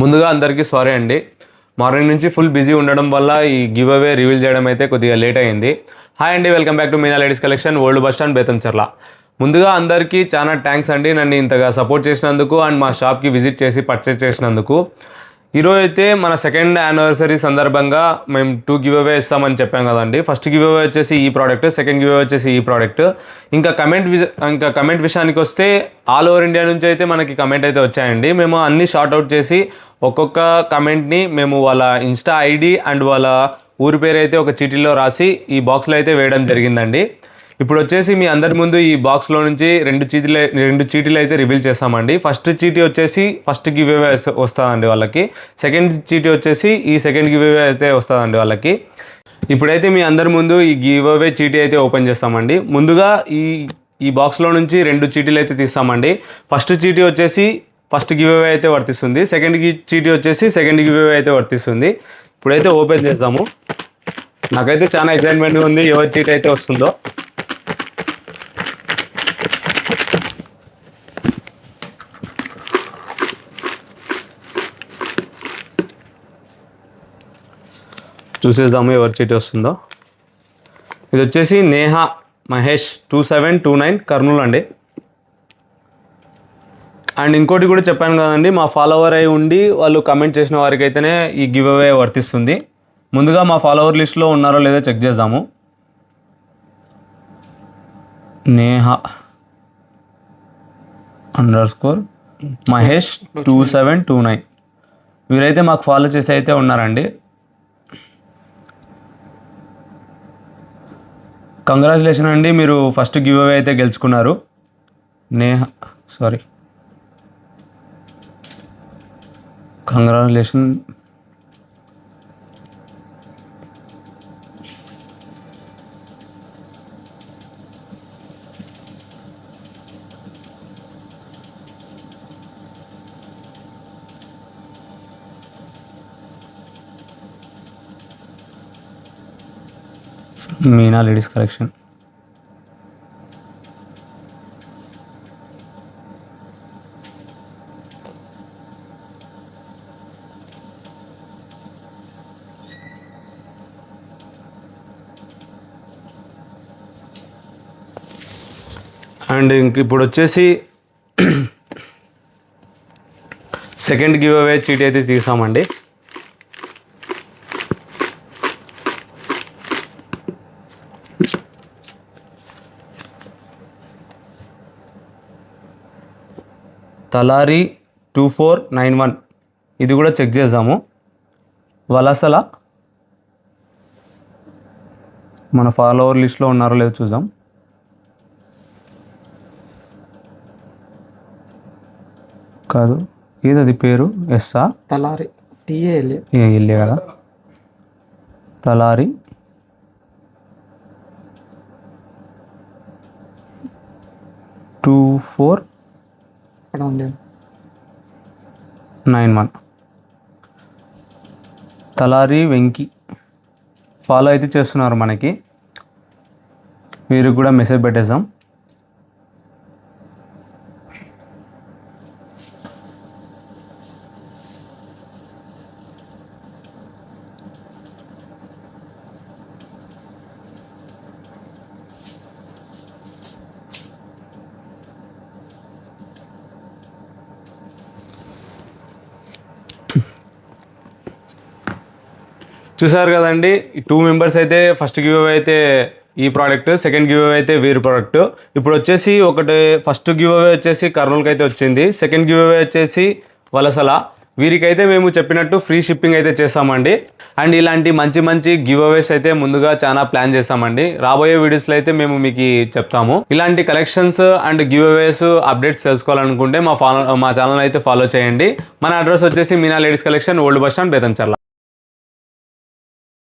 ముందుగా అందరికీ సారీ అండి. మార్నింగ్ నుంచి ఫుల్ బిజీ ఉండడం వల్ల ఈ గివ్ అవే రివీల్ చేయడం అయితే కొద్దిగా లేట్ అయింది. హాయ్ అండి, welcome back to Meena ladies collection, old bus stand, Betamcherla. ముందుగా అందరికీ చాలా థ్యాంక్స్ అండి, నన్ను ఇంతగా సపోర్ట్ చేసినందుకు అండ్ మా షాప్కి విజిట్ చేసి పర్చేస్ చేసినందుకు. ఈరోజు అయితే మన సెకండ్ యానివర్సరీ సందర్భంగా మేము 2 గివ్ అవే ఇస్తామని చెప్పాం కదండి. ఫస్ట్ గివ్ అవే వచ్చేసి ఈ ప్రోడక్ట్, సెకండ్ గివ్ అవే వచ్చేసి ఈ ప్రోడక్ట్. ఇంకా కమెంట్ విషయానికి వస్తే ఆల్ ఓవర్ ఇండియా నుంచి అయితే మనకి కమెంట్ అయితే వచ్చాయండి. మేము అన్ని షార్ట్ అవుట్ చేసి ఒక్కొక్క కమెంట్ని మేము వాళ్ళ ఇన్స్టా ఐడి అండ్ వాళ్ళ ఊరి పేరు అయితే ఒక చీటీలో రాసి ఈ బాక్స్లో అయితే వేయడం జరిగిందండి. ఇప్పుడు వచ్చేసి మీ అందరి ముందు ఈ బాక్స్లో నుంచి రెండు చీటీలు అయితే రివీల్ చేస్తామండి. ఫస్ట్ చీటీ వచ్చేసి ఫస్ట్ గివ్ అవే వస్తుందండి వాళ్ళకి. సెకండ్ చీటీ వచ్చేసి ఈ సెకండ్ గివ్ అవే అయితే వస్తుందండి వాళ్ళకి. ఇప్పుడైతే మీ అందరి ముందు ఈ గివ్ అవే చీటీ అయితే ఓపెన్ చేస్తామండి. ముందుగా ఈ బాక్స్లో నుంచి 2 చీటీలు అయితే తీస్తామండి. ఫస్ట్ చీటీ వచ్చేసి ఫస్ట్ గివ్ అవే అయితే వర్తిస్తుంది, సెకండ్ చీటీ వచ్చేసి సెకండ్ గివ్ అవే అయితే వర్తిస్తుంది. ఇప్పుడైతే ఓపెన్ చేస్తాము. నాకైతే చాలా ఎక్సైట్మెంట్గా ఉంది ఎవరి చీటీ అయితే వస్తుందో. చూసేద్దాము ఎవరి చీటీ వస్తుందో. ఇది వచ్చేసి నేహా మహేష్ 2729 కర్నూలు అండి. అండ్ ఇంకోటి కూడా చెప్పాను కదండి, మా ఫాలోవర్ అయి ఉండి వాళ్ళు కమెంట్ చేసిన వారికి అయితేనే ఈ గివ్ అవే వర్తిస్తుంది. ముందుగా మా ఫాలోవర్ లిస్ట్లో ఉన్నారో లేదో చెక్ చేద్దాము. నేహా _ మహేష్ 2729 వీరైతే మాకు ఫాలో చేసి అయితే ఉన్నారండి. కంగ్రాచులేషన్ అండి, మీరు ఫస్ట్ గివ్ అవే అయితే గెలుచుకున్నారు. Congratulation. Meena ladies collection. And ఇంక ఇప్పుడు వచ్చేసి సెకండ్ గివ్ అవే చీటీ అయితే తీసామండి. తలారి 2491 ఇది కూడా చెక్ చేద్దాము. వలసల మన ఫాలోవర్ లిస్ట్లో ఉన్నారో లేదో చూద్దాం. కాదు, ఏదది పేరు? ఎస్సా తలారి ఇల్లే కదా. తలారి 2491 తలారి వెంకి ఫాలో అయితే చేస్తున్నారు మనకి. వీరికి కూడా మెసేజ్ పెట్టేద్దాం. చూసారు కదండి, 2 మెంబర్స్ అయితే ఫస్ట్ గివ్ అవే అయితే ఈ ప్రోడక్ట్, సెకండ్ గివ్ అవే అయితే వీరి ప్రోడక్ట్. ఇప్పుడు వచ్చేసి ఫస్ట్ గివ్ అవే వచ్చేసి కర్నూలుకి అయితే వచ్చింది, సెకండ్ గివ్ అవే వచ్చేసి వలసల. వీరికైతే మేము చెప్పినట్టు ఫ్రీ షిప్పింగ్ అయితే చేస్తామండి. అండ్ ఇలాంటి మంచి గివ్ అవేస్ అయితే ముందుగా చాలా ప్లాన్ చేస్తామండి. రాబోయే వీడియోస్లో అయితే మేము మీకు చెప్తాము. ఇలాంటి కలెక్షన్స్ అండ్ గివ్ అవేస్ అప్డేట్స్ తెలుసుకోవాలనుకుంటే మా ఛానల్ అయితే ఫాలో చేయండి. మన అడ్రస్ వచ్చేసి Meena ladies collection, old bus stand, Betamcherla.